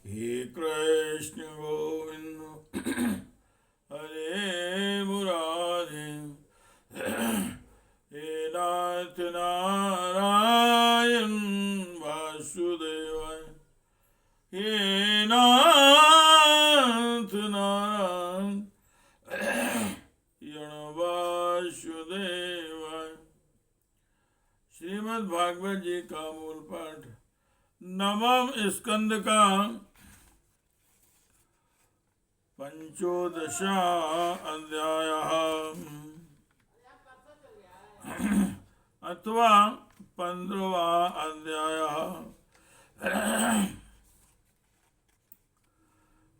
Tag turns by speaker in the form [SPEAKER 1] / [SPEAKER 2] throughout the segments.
[SPEAKER 1] हे कृष्ण गोविंद हरे मुरारे हे नाथ नारायण वासुदेवाय हे नाथ नारायण वासुदेवाय। श्रीमद् भागवत जी का मूल पाठ नवम स्कंद का पंचोदशा अध्याय अथवा 15वां अध्याय।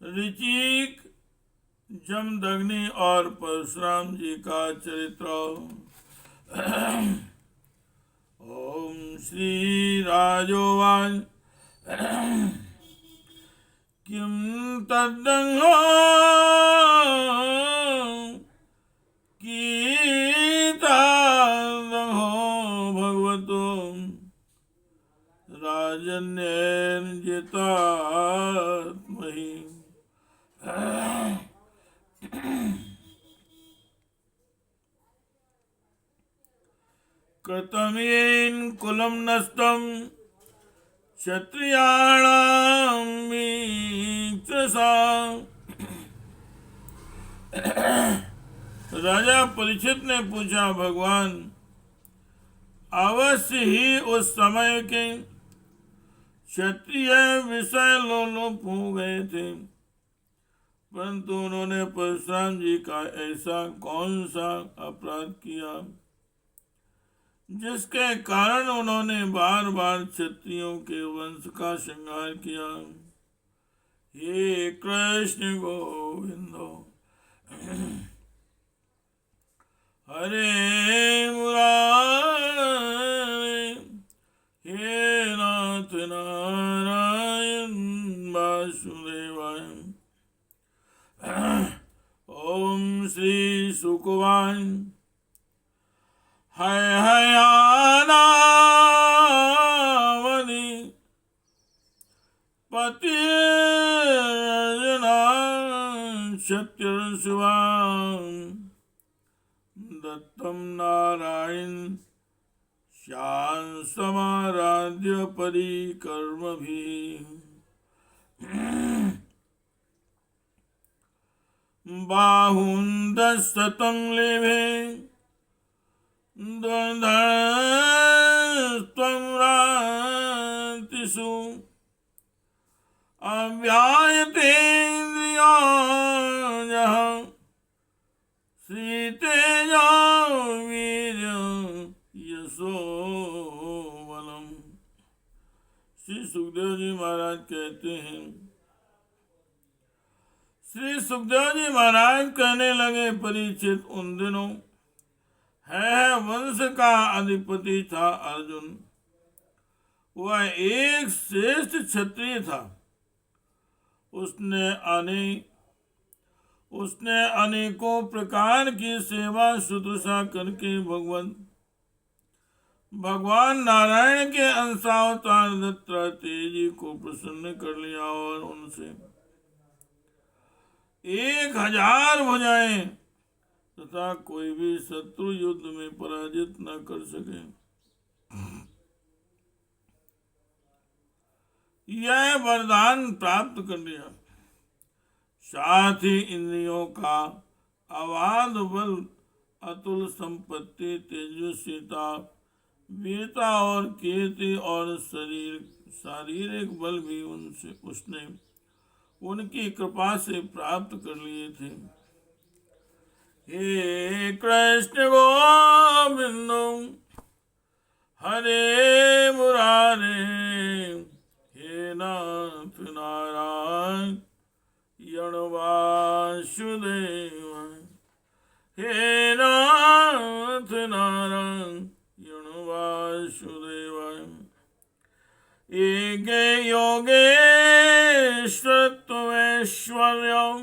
[SPEAKER 1] ऋचिक, जमदग्नि और परशुराम जी का चरित्र। ओम श्री राजोवाच किम तद्दंहो कीतादंहो भगवतो राजन्येन जितात्महि। कृतमेन कुलम नष्टम क्षत्रियाणां मीक्षसा। राजा परीक्षित ने पूछा, भगवान अवश्य ही उस समय के क्षत्रिय विषय लोलुप हो गए थे, परंतु उन्होंने परशुराम जी का ऐसा कौन सा अपराध किया जिसके कारण उन्होंने बार बार क्षत्रियों के वंश का श्रृंगार किया। हे कृष्ण गोविंद हरे मुरारे हे नाथ नारायण वासुदेवाय। ओम श्री सुकुवाय हय हयानावनि पतिर्जना क्षत्रियशुभां दत्तं नारायण श्यामसमाराध्य परिकर्मभिः। बाहुन्दशतं लेभे द्वन्द्वस्त्वं रातिषु अव्यायतेन्द्रियाणः श्रीतेजो वीर्यं यशो बलम्। श्री सुखदेव जी महाराज कहते हैं, श्री सुखदेव जी महाराज कहने लगे, परीक्षित उन दिनों है वंश का अधिपति था अर्जुन। वह एक श्रेष्ठ क्षत्रिय था। उसने अनेकों प्रकार की सेवा शुश्रूषा करके भगवान नारायण के अंशावतार दत्तात्रेय जी को प्रसन्न कर लिया और उनसे 1000 भुजाएं तथा कोई भी शत्रु युद्ध में पराजित न कर सके। यह वरदान प्राप्त कर लिया। साथ ही इंद्रियों का अबाध बल, अतुल संपत्ति, तेजस्विता, वीरता और कीर्ति और शारीरिक बल भी उसने उनकी कृपा से प्राप्त कर लिए थे। हे कृष्ण गोविंद हरे मुरारे हे नाथ नारायण वासुदेवाय। हे नाथ नारायण वासुदेवाय। एके योगेश्वरत्वैश्वर्यं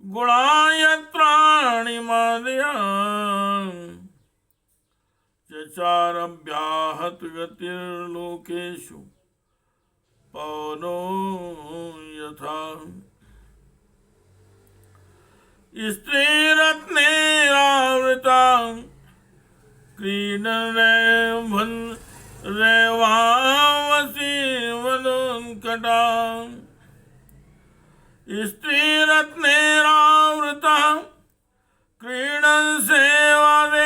[SPEAKER 1] गुणायत्राणि मादया चचारभ्याहत गतिर्लोकेषु पवनो यथा स्त्रीरत्नेरावृता क्रीडनरेवावसी वदोत्कटा स्त्रीरत्नेरावृता क्रीडन सेवादेवाम्भसी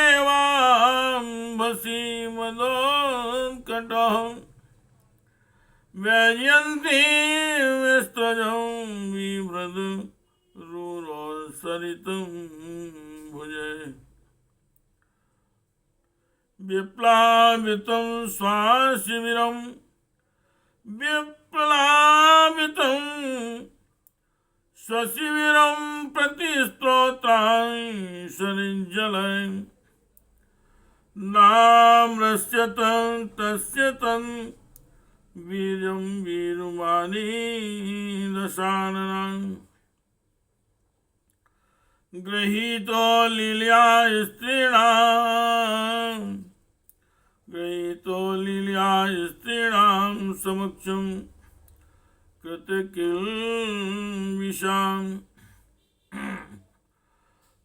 [SPEAKER 1] मदोत्कटा व्यजयन्ती विस्तजं बिभ्रद रूरोत्सरितं भुजे विप्लावितं स्वाशिबिरं विप्लावितं स्वशिबिरं प्रतिस्तोत्राणि सरिज्जलयन् नाम्रस्य तस्य तन् वीर्यं वीरुमानी दशाननं गृहीतो लीलया स्त्रीणां समक्षं कृतकिल्बिषां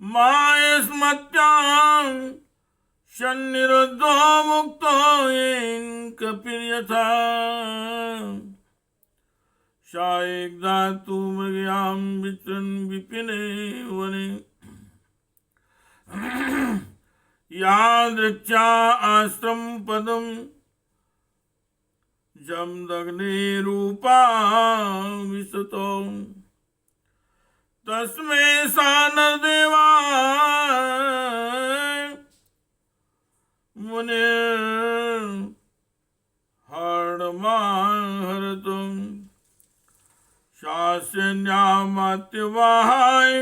[SPEAKER 1] मायस्मत्यां सन्निरुद्धो मुक्तो येन कपिर्यथा सा एकदा तु मृगयां विचरन् विपिने वने यादृच्छा आश्रम पदं जमदग्निरूपा विशतो तस्मै सा नरदेवा मुने हरणमाहर्तुं शास्यन्यामात्यवाहाय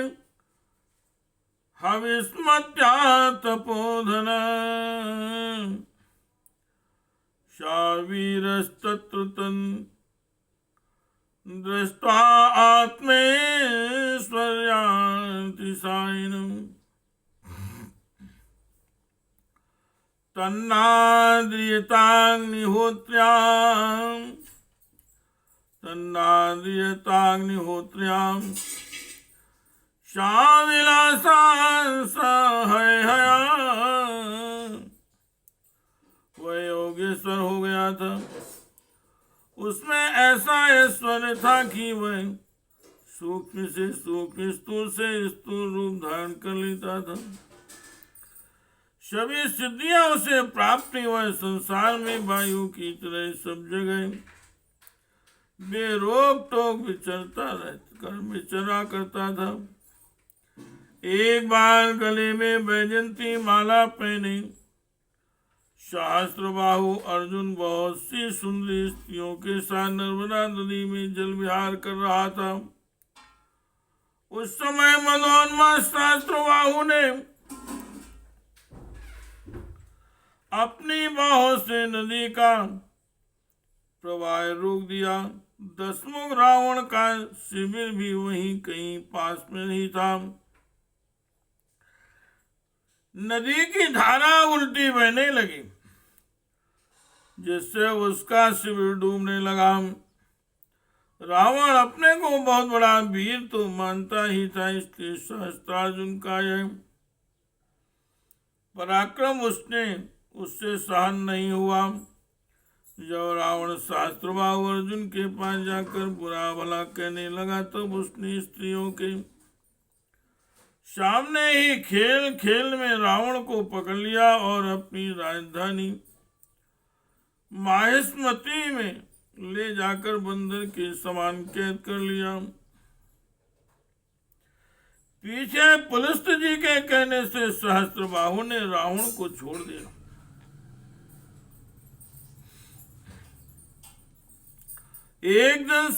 [SPEAKER 1] हविस्मत्या तपोधन सा वीरस्तत्र तन् दृष्ट्वा आत्मैश्वर्यातिशायिनम् तन्नाद्रियताग्निहोत्र्यां शाविलासां सहया वह योगेश्वर हो गया था। उसमें ऐसा ऐश्वर्य था कि वह सूक्ष्म से सूक्ष्म, स्थूल से स्थूल रूप धारण कर लेता था। सभी सिद्धियां उसे प्राप्त हुए। संसार में वायु की तरह सब जगह बेरोक टोक विचरा करता था। एक बार गले में वैजयंती माला पहने सहस्त्रबाहु अर्जुन बहुत सी सुंदरी स्त्रियों के साथ नर्मदा नदी में जल विहार कर रहा था। उस समय मदोन्माद सहस्त्रबाहु ने अपनी बाहों से नदी का प्रवाह रोक दिया। दशमुख रावण का शिविर भी वहीं कहीं पास में ही था। नदी की धारा उल्टी बहने लगी, जिससे उसका शिविर डूबने लगा। रावण अपने को बहुत बड़ा वीर तो मानता ही था, इसलिए सहस्त्रार्जुन का यह पराक्रम उससे सहन नहीं हुआ। जब रावण सहस्त्रबाहु अर्जुन के पास जाकर बुरा भला कहने लगा, तब उसने स्त्रियों के सामने ही खेल खेल में रावण को पकड़ लिया और अपनी राजधानी माहिष्मती में ले जाकर बंदर के समान कैद कर लिया। पीछे पुलस्त जी के कहने से सहस्त्रबाहु ने रावण को छोड़ दिया। एक दिन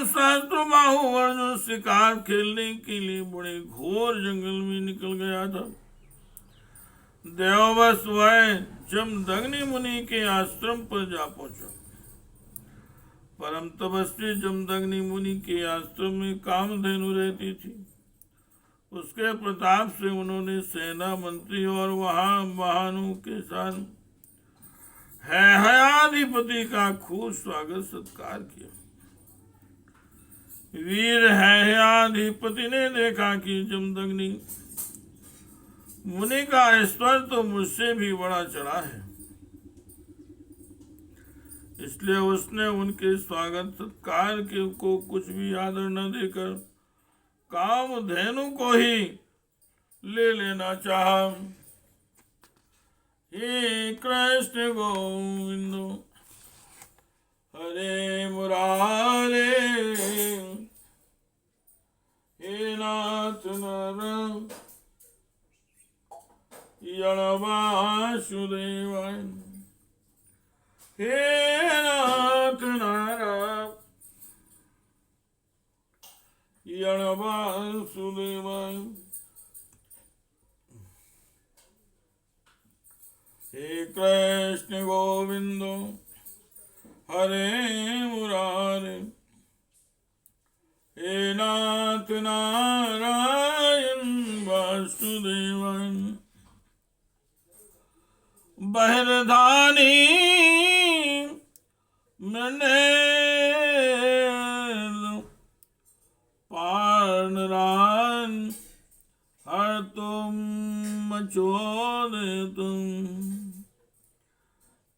[SPEAKER 1] सहस्त्रबाहु अर्जुन शिकार खेलने के लिए बड़े घोर जंगल में निकल गया था। देववश वह जमदग्नि मुनि के आश्रम पर जा पहुंचा। परम तपस्वी जमदग्नि मुनि के आश्रम में कामधेनु रहती थी। उसके प्रताप से उन्होंने सेना मंत्री और वहां वाहनों के साथ है हया हैयाधिपति का खूब स्वागत सत्कार किया। वीर हैयाधिपति ने देखा कि जमदग्नि मुनि का स्वर तो मुझसे भी बड़ा चढ़ा है, इसलिए उसने उनके स्वागत सत्कार के को कुछ भी आदर न देकर कामधेनु को ही ले लेना चाहा। हे कृष्ण गोविंद हरे मुरारे, हे नाथ नर वासुदेवाय, हे नाथ नारायण वासुदेवाय, हे कृष्ण गोविंद हरे मुरारे, हे नाथ नारायण वासुदेवाय। बहिर्धानी मृणेल पार्णरान हर तुम मचोदितुम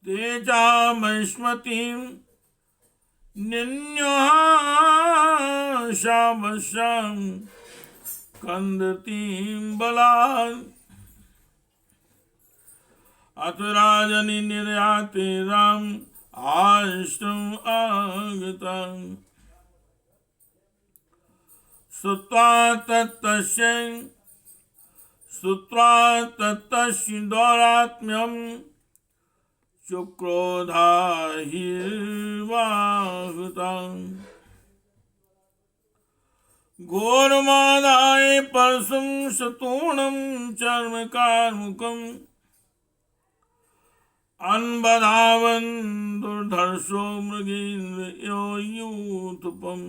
[SPEAKER 1] तेजामश्मतिं निन्योहाशामशां कंदतीं बलान् अथ राजनि निर्याते राम आश्रम आगतं श्रुत्वा तत्तस्य दौरात्म्यं चुक्रोधाहिर्वाहुतं घोरमादाय परशुं शतूर्णं चर्मकारमुकम् अन्बधावन दुर्धर्षो मृगेन्द्र यूथपम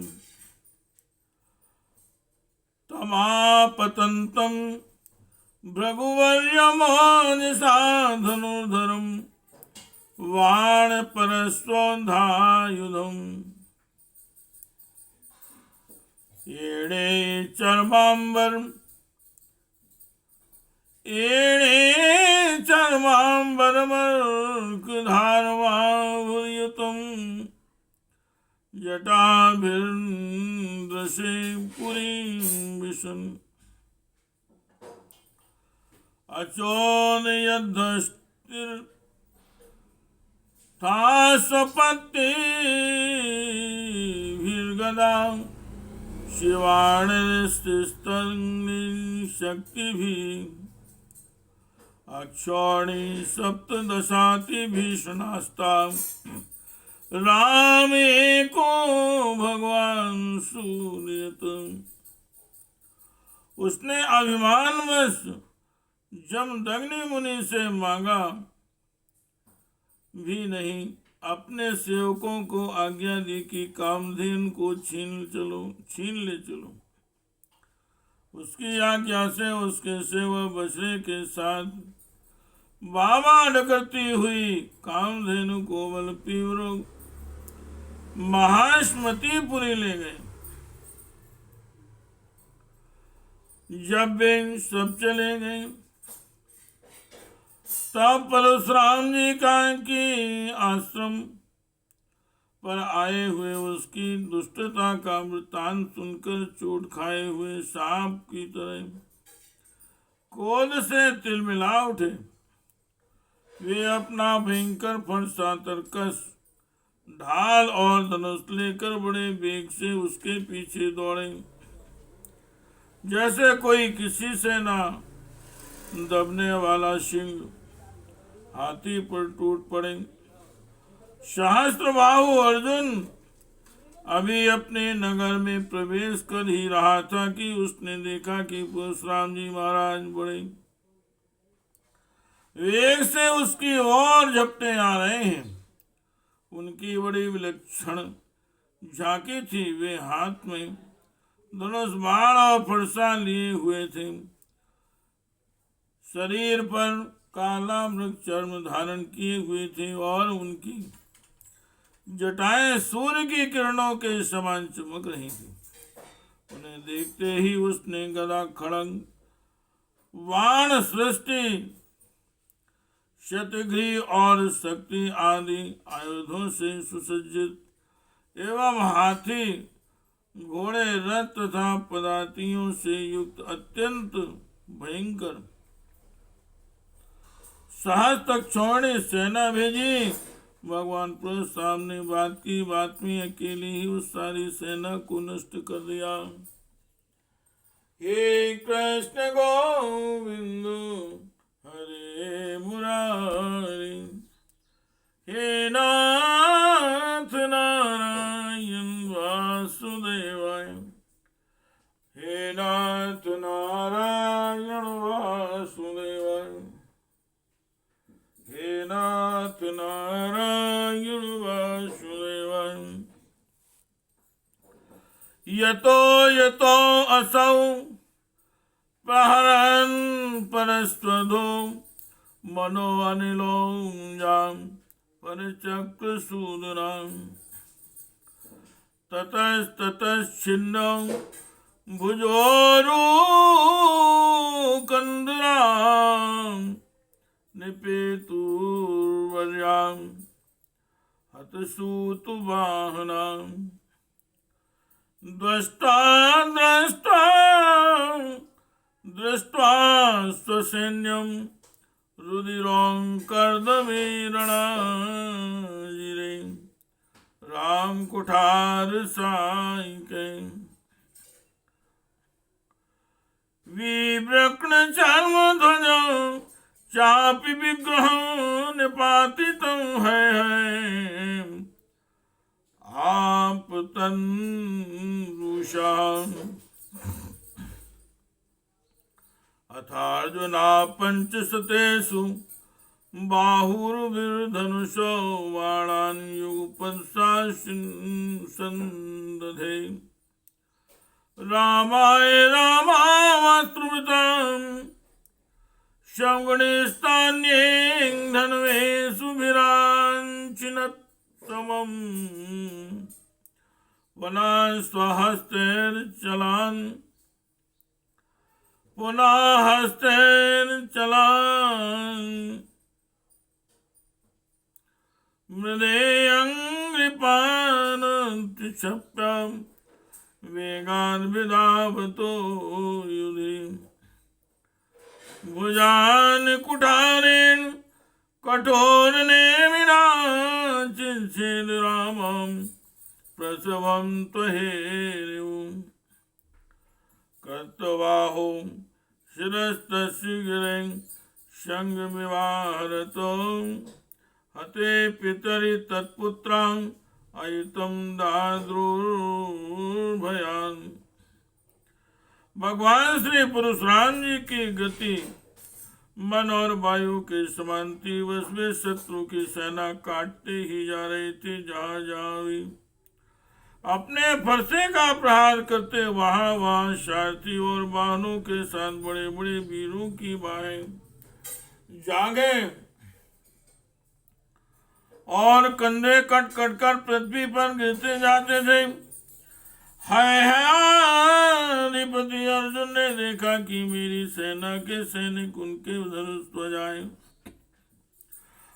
[SPEAKER 1] तमापतन्तं भृगुवर्यमानिसाधनुर्धरं वाणपरस्वधायुधम् एणे चर्माम्बरमर्कधारवायुतं जटाभिर्दृशे पुरीं विशन् अचोदयद्धस्तिर्थास्वपत्तिभिर्गदा शिवाणिस्तिस्तग्निशक्तिभिः अक्षौणी सप्तदशाति भीषणास्ता रामे को भगवान सूर्यत। उसने अभिमानवश जमदग्नि मुनि से मांगा भी नहीं, अपने सेवकों को आज्ञा दी कि कामधेनु को छीन ले चलो। उसकी आज्ञा से उसके सेवक बछड़े के साथ बाबा करती हुई कामधेनु को बलपूर्वक महाश्मतिपुरी ले गए। जब वे सब चले गए तब परशुराम जी का की आश्रम पर आए हुए उसकी दुष्टता का वृत्तांत सुनकर चोट खाए हुए सांप की तरह क्रोध से तिलमिला उठे। वे अपना भयंकर फरसा तरकस ढाल और धनुष लेकर बड़े वेग से उसके पीछे दौड़े, जैसे कोई किसी से ना दबने वाला सिंह हाथी पर टूट पड़े। सहस्त्रबाहु अर्जुन अभी अपने नगर में प्रवेश कर ही रहा था कि उसने देखा कि परशुराम जी महाराज बड़े वेग से उसकी ओर झपटे आ रहे हैं। उनकी बड़ी विलक्षण झांकी थी। वे हाथ में धनुष बाण और फरसा लिए हुए थे। शरीर पर काला मृग चर्म धारण किए हुए थे और उनकी जटाएं सूर्य की किरणों के समान चमक रही थी। उन्हें देखते ही उसने गदा, खड़ग, बाण, सृष्टि, शतघ्नी और शक्ति आदि आयुधों से सुसज्जित एवं हाथी, घोड़े, रथ तथा पदातियों से युक्त अत्यंत भयंकर सहस्त्रक्षौणी सेना भेजी। भगवान परशुराम ने बात की बात में अकेले ही उस सारी सेना को नष्ट कर दिया। हे कृष्ण गोविंद हरे मुरारी, हे नाथ नारायण वासुदेवाय, हे नाथ नारायण वासुदेवाय, हे नाथ नारायण वासुदेवाय। यतो यतो असौ प्रहरन् परस्त्वधो मनो अनिलो जाम परचक्रसूदराम, ततस्ततश्छिन्नो भुजोरुकन्दराम, निपेतुर्वर्यां हतसूतुवाहनां, दृष्ट्वा दृष्ट्वा स्वसैन्यं रुधिरोऽङ्कर्दवीरणाजिरे रामकुठारसायिके, विव्रक्णचर्मध्वजं चापि विग्रहं निपातितं है आपतन्रुषा। अथार्जुना पंचशतेषु बाहुर्विधनुषो बाणान् युगपत्सान्दधे, रामाय रामावस्त्रवृतं शङ्गणेस्तान्ये धन्वे सुभिराञ्चिनत्तमम्, वनान् स्वहस्तैर्चलान् पुनः हस्तैर्चलान्, मृदेऽङ्घ्रिपाणञ्चक्षप्यं वेगान् विधावतो युधि, भुजान् कुठारेण कठोरनेमिना चिन्त्येद रामं प्रसवं त्वहेरिवम्, कृतबाहो शिरस्तस्य गिरिं शङ्खमिवाहरतो, हते पितरि तत्पुत्रां अयुतं दाद्रुर्भयान्। भगवान श्री परशुराम जी की गति मन और वायु के समान थी। वे शत्रु की सेना काटते ही जा रहे थे। जहाँ जहाँ भी अपने फरसे का प्रहार करते वहां सारथी और वाहनों के साथ बड़े बड़े वीरों की बाहें जागे और कंधे कट कट कर पृथ्वी पर गिरते जाते थे। अधिपति अर्जुन ने देखा कि मेरी सेना के सैनिक उनके धनुष ध्वजाएं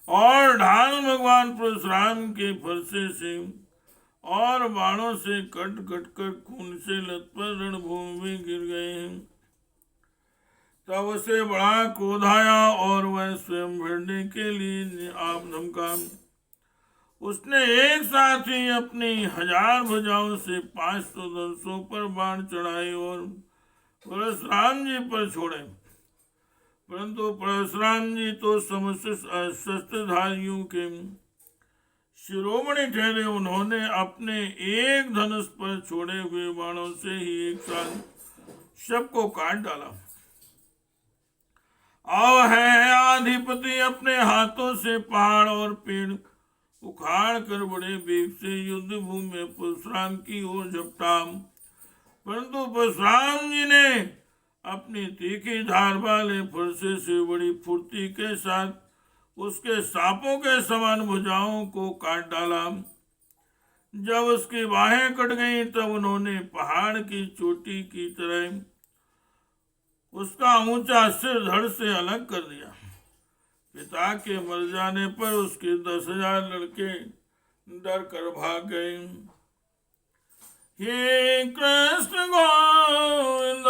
[SPEAKER 1] और ढाल भगवान परशुराम के फरसे से और बाणों से कट कट कर खून से लथपथ रणभूमि में गिर गए हैं। तब उसे बड़ा क्रोध आया और वह स्वयं भिड़ने के लिए आप धमका। उसने एक साथ ही अपनी 1000 भुजाओं से 500 धनुषों पर बाण चढ़ाए और परशुराम जी पर छोड़े। परंतु परशुराम जी तो समस्त शस्त्रधारियों के शिरोमणि ठहरे। उन्होंने अपने एक धनुष पर छोड़े हुए बाणों से ही एक साथ सबको काट डाला। अब है अधिपति अपने हाथों से पहाड़ और पेड़ उखाड़ कर बड़े वेग से युद्ध भूमि में परशुराम की ओर झपटा। परंतु परशुराम जी ने अपनी तीखी धार वाले फरसे से बड़ी फुर्ती के साथ उसके सांपों के समान भुजाओं को काट डाला। जब उसकी बाहें कट गईं तब उन्होंने पहाड़ की चोटी की तरह उसका ऊंचा सिर धड़ से अलग कर दिया। पिता के मर जाने पर उसके 10,000 लड़के डर कर भाग गए। हे कृष्ण गोविंद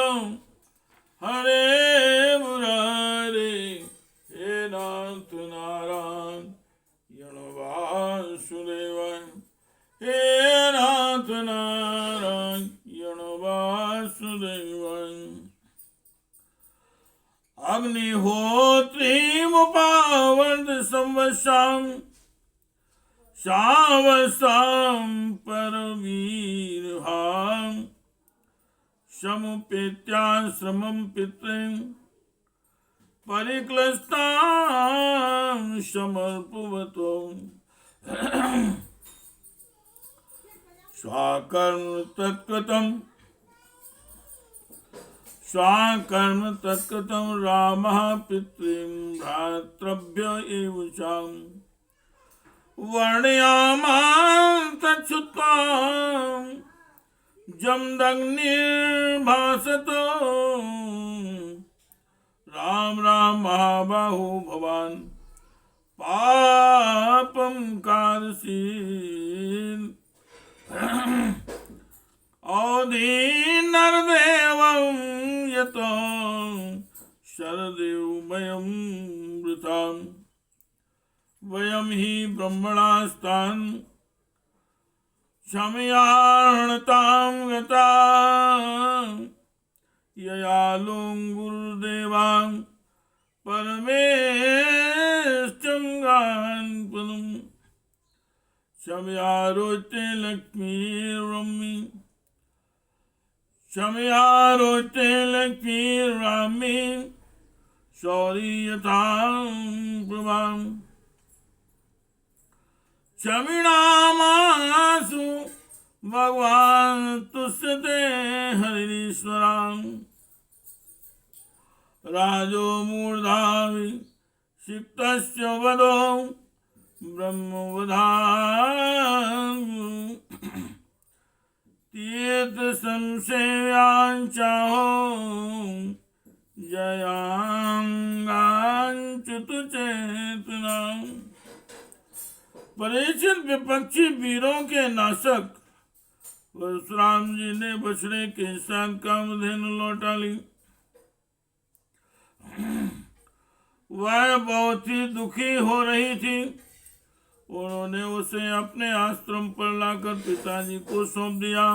[SPEAKER 1] हरे मुरारे, हे नाथ नारायण वासुदेवाय, हे नाथ नारायण वासुदेवाय। अग्निहोत्रीमुपावर्त संवत्सरं शावसां परवीरहां समुपेत्याश्रमं पितॄन् परिक्लस्तां समर्पयतो। स्वाकर्म तत्कृतं रामः पितॄन् भ्रातृभ्य एव च वर्णयामास तच्छ्रुत्वा जमदग्निर्भासतो। राम राम महाबाहो भवान् पापं कारयसि। औदीनरदेवं यतो शरदेवमयं वृतां, वयं हि ब्रह्मणास्तान् क्षमयार्हतां गता। ययालुं गुरुदेवां परमेष्ठिं पदं क्षमयारोचे लक्ष्मीर्वमी, क्षमयारोचे लक्ष्मीर्वामी शौरी यथां प्रभां। क्षमिणामासु भगवान् तुष्यते हरीश्वरां। राजो मूर्धावि सिक्तस्य वदो ब्रह्मवधान्। तीर्थ संशयाञ्चाहो जयांगाञ्च्युतचेतनाम्। परीक्षित विपक्षी वीरों के नाशक परशुराम जी ने बछड़े के साथ कामधेनु लौटा ली। वह बहुत ही दुखी हो रही थी। उन्होंने उसे अपने आश्रम पर लाकर पिताजी को सौंप दिया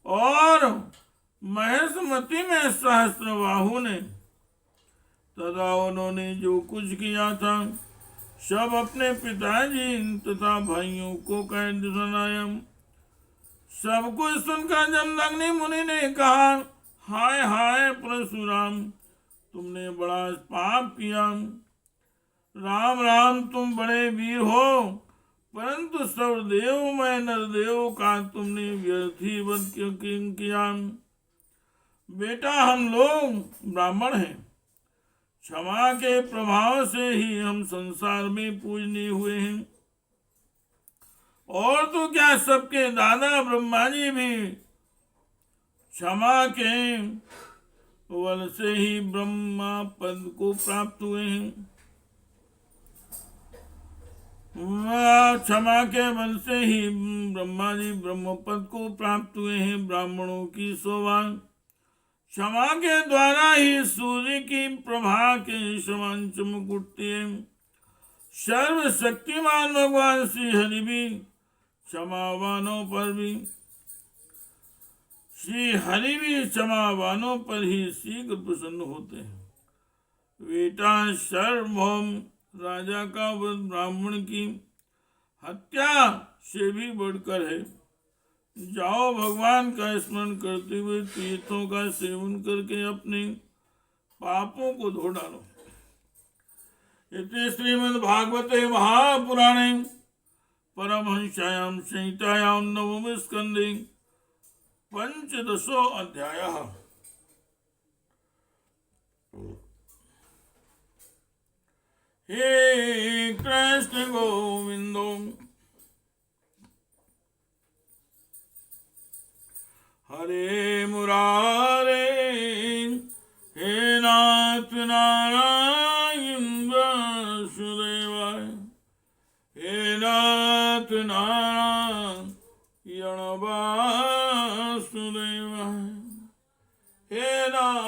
[SPEAKER 1] और महेशमती में सहस्त्रबाहु ने तथा उन्होंने जो कुछ किया था सब अपने पिताजी तथा भाइयों को कह सुनाया। सब कुछ सुनकर जमदग्नि मुनि ने कहा, हाय हाय परशुराम, तुमने बड़ा पाप किया। राम राम, तुम बड़े वीर हो, परंतु सर्वदेवमय नरदेव का तुमने व्यर्थ ही वध क्यों किया। बेटा, हम लोग ब्राह्मण हैं, क्षमा के प्रभाव से ही हम संसार में पूजनीय हुए हैं। और तो क्या, सबके दादा ब्रह्मा जी भी क्षमा के बल से ही ब्रह्मा पद को प्राप्त हुए हैं। क्षमा के बल से ही ब्रह्मा जी ब्रह्म पद को प्राप्त हुए हैं। ब्राह्मणों की शोभा क्षमा के द्वारा ही सूर्य की प्रभा के समान चमक उठती है। सर्वशक्तिमान भगवान श्री हरि भी क्षमावानों पर भी क्षमावानों पर ही शीघ्र प्रसन्न होते हैं। बेटा, सार्वभौम राजा का वध ब्राह्मण की हत्या से भी बढ़कर है। जाओ, भगवान का स्मरण करते हुए तीर्थों का सेवन करके अपने पापों को धो डालो। इति श्रीमद्भागवते महापुराणे परमहंस्यां संहितायां नवमे स्कंदे पंचदशो अध्यायः। हे कृष्ण गोविंदो हरे मुरारे, हे नाथ नारायण वासुदेवाय, हे नाथ नारायण वासुदेवाय, हे नाथ